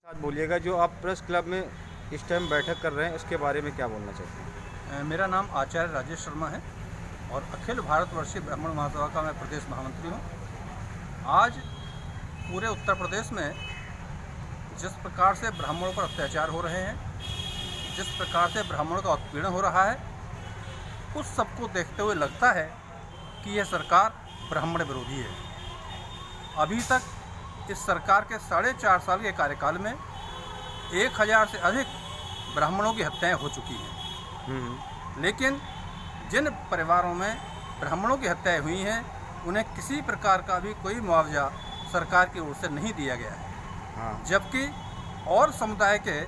बात बोलिएगा, जो आप प्रेस क्लब में इस टाइम बैठक कर रहे हैं, उसके बारे में क्या बोलना चाहते हैं? मेरा नाम आचार्य राजेश शर्मा है और अखिल भारतवर्षीय ब्राह्मण महासभा का मैं प्रदेश महामंत्री हूँ। आज पूरे उत्तर प्रदेश में जिस प्रकार से ब्राह्मणों पर अत्याचार हो रहे हैं, जिस प्रकार से ब्राह्मणों का उत्पीड़न हो रहा है, उस सबको देखते हुए लगता है कि यह सरकार ब्राह्मण विरोधी है। अभी तक इस सरकार के 4.5 साल के कार्यकाल में 1000 से अधिक ब्राह्मणों की हत्याएं हो चुकी हैं। लेकिन जिन परिवारों में ब्राह्मणों की हत्याएं हुई हैं, उन्हें किसी प्रकार का भी कोई मुआवजा सरकार की ओर से नहीं दिया गया है। जबकि और समुदाय के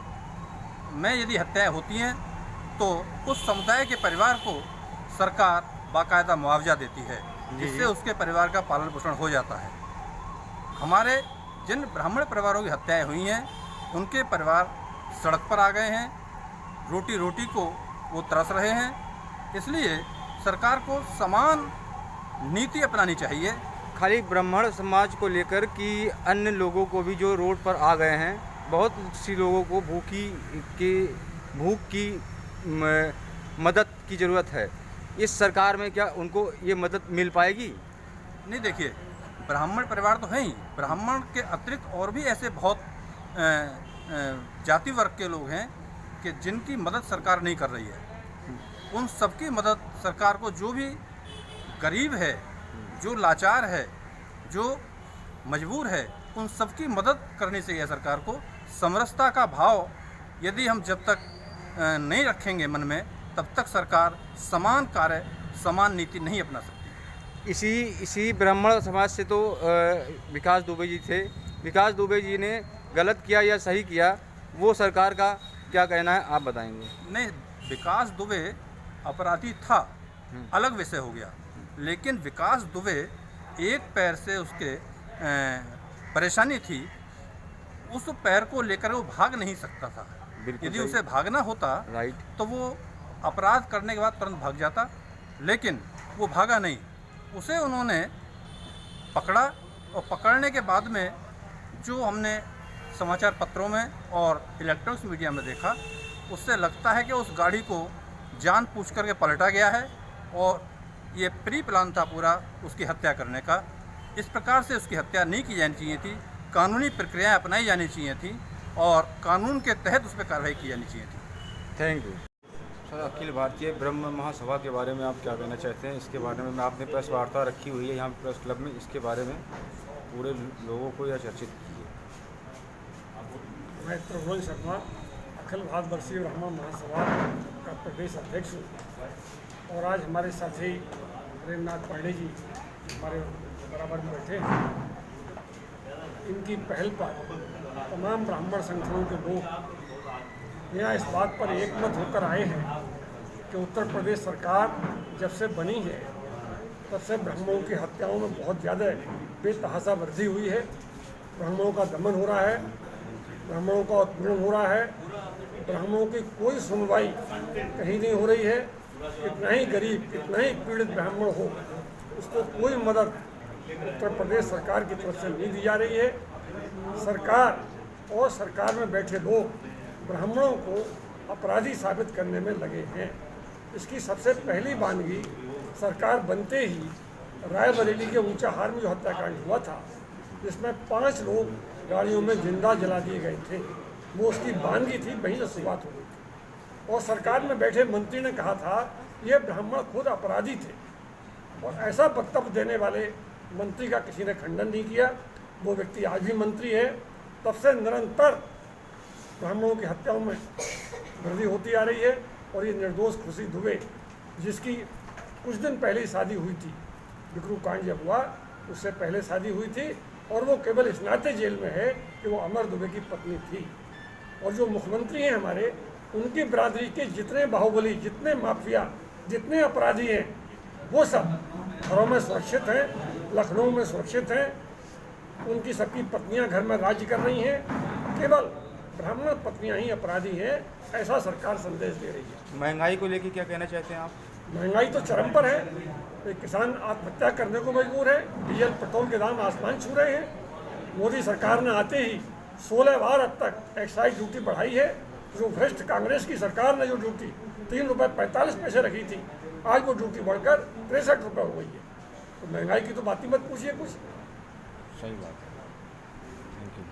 में यदि हत्याएं होती हैं तो उस समुदाय के परिवार को सरकार बाकायदा मुआवजा देती है, जिससे उसके परिवार का पालन पोषण हो जाता है। हमारे जिन ब्राह्मण परिवारों की हत्याएं हुई हैं, उनके परिवार सड़क पर आ गए हैं, रोटी रोटी को वो तरस रहे हैं। इसलिए सरकार को समान नीति अपनानी चाहिए। खाली ब्राह्मण समाज को लेकर कि अन्य लोगों को भी जो रोड पर आ गए हैं, बहुत सी लोगों को भूख की मदद की ज़रूरत है। इस सरकार में क्या उनको ये मदद मिल पाएगी? नहीं, देखिए, ब्राह्मण परिवार तो हैं ही, ब्राह्मण के अतिरिक्त और भी ऐसे बहुत जाति वर्ग के लोग हैं कि जिनकी मदद सरकार नहीं कर रही है। उन सबकी मदद सरकार को, जो भी गरीब है, जो लाचार है, जो मजबूर है, उन सबकी मदद करनी चाहिए सरकार को। समरसता का भाव यदि हम जब तक नहीं रखेंगे मन में, तब तक सरकार समान कार्य, समान नीति नहीं अपना सकती। इसी ब्राह्मण समाज से तो विकास दुबे जी थे। विकास दुबे जी ने गलत किया या सही किया, वो सरकार का क्या कहना है, आप बताएंगे? नहीं, विकास दुबे अपराधी था, अलग विषय हो गया। लेकिन विकास दुबे एक पैर से उसके परेशानी थी, उस पैर को लेकर वो भाग नहीं सकता था। यदि उसे भागना होता तो वो अपराध करने के बाद तुरंत भाग जाता, लेकिन वो भागा नहीं। उसे उन्होंने पकड़ा और पकड़ने के बाद में जो हमने समाचार पत्रों में और इलेक्ट्रॉनिक्स मीडिया में देखा, उससे लगता है कि उस गाड़ी को जानबूझ करके पलटा गया है और ये प्री प्लान था पूरा उसकी हत्या करने का। इस प्रकार से उसकी हत्या नहीं की जानी चाहिए थी, कानूनी प्रक्रियाएं अपनाई जानी चाहिए थी और कानून के तहत उस पर कार्रवाई की जानी चाहिए थी। Thank you sir. Akhil Bharatiya ब्रह्म महासभा के बारे में आप क्या कहना चाहते हैं? इसके बारे में आपने प्रेस वार्ता रखी हुई है यहाँ प्रेस क्लब में, इसके बारे में पूरे लोगों को यह चर्चित कीजिए। मैं प्रभुल शर्मा, अखिल भारतवर्षीय ब्राह्मण महासभा का प्रदेश अध्यक्ष हूँ और आज हमारे साथी प्रेमनाथ पांडे जी हमारे बराबर में बैठे हैं। इनकी पहल पर तमाम ब्राह्मण संगठनों के लोग यहाँ इस बात पर एकमत होकर आए हैं कि उत्तर प्रदेश सरकार जब से बनी है, तब से ब्राह्मणों की हत्याओं में बहुत ज़्यादा बेतहाशा वृद्धि हुई है। ब्राह्मणों का दमन हो रहा है, ब्राह्मणों का उत्पीड़न हो रहा है, ब्राह्मणों की कोई सुनवाई कहीं नहीं हो रही है। कितना ही गरीब, कितना ही पीड़ित ब्राह्मण हो, उसको कोई मदद उत्तर प्रदेश सरकार की तरफ से नहीं दी जा रही है। सरकार और सरकार में बैठे लोग ब्राह्मणों को अपराधी साबित करने में लगे हैं। इसकी सबसे पहली वानगी सरकार बनते ही रायबरेली के ऊंचाहार में जो हत्याकांड हुआ था, जिसमें 5 लोग गाड़ियों में जिंदा जला दिए गए थे, वो उसकी वानगी थी, वहीं से शुरुआत हुई थी। और सरकार में बैठे मंत्री ने कहा था ये ब्राह्मण खुद अपराधी थे, और ऐसा वक्तव्य देने वाले मंत्री का किसी ने खंडन नहीं किया। वो व्यक्ति आज भी मंत्री है। तब से निरंतर ब्राह्मणों की हत्याओं में वृद्धि होती आ रही है। और ये निर्दोष खुशी दुबे, जिसकी कुछ दिन पहले ही शादी हुई थी, बिकरू कांड जब हुआ उससे पहले शादी हुई थी, और वो केवल इस नाते जेल में है कि वो अमर दुबे की पत्नी थी। और जो मुख्यमंत्री हैं हमारे, उनकी बिरादरी के जितने बाहुबली, जितने माफिया, जितने अपराधी हैं, वो सब घरों में सुरक्षित हैं, लखनऊ में सुरक्षित हैं। उनकी सबकी पत्नियां घर में राज्य कर रही हैं। केवल ब्राह्मण पत्नियां ही अपराधी हैं, ऐसा सरकार संदेश दे रही है। महंगाई को लेकर क्या कहना चाहते हैं आप? महंगाई तो चरम पर है। किसान आत्महत्या करने को मजबूर है। डीजल पेट्रोल के दाम आसमान छू रहे हैं। मोदी सरकार ने आते ही 16 बार अब तक एक्साइज ड्यूटी बढ़ाई है। जो भ्रष्ट कांग्रेस की सरकार ने जो ड्यूटी 3 रुपये 45 पैसे रखी थी, आज वो ड्यूटी बढ़कर 63 रुपये हो गई है। तो महंगाई की तो बात ही मत पूछिए कुछ। सही बात है। Thank you.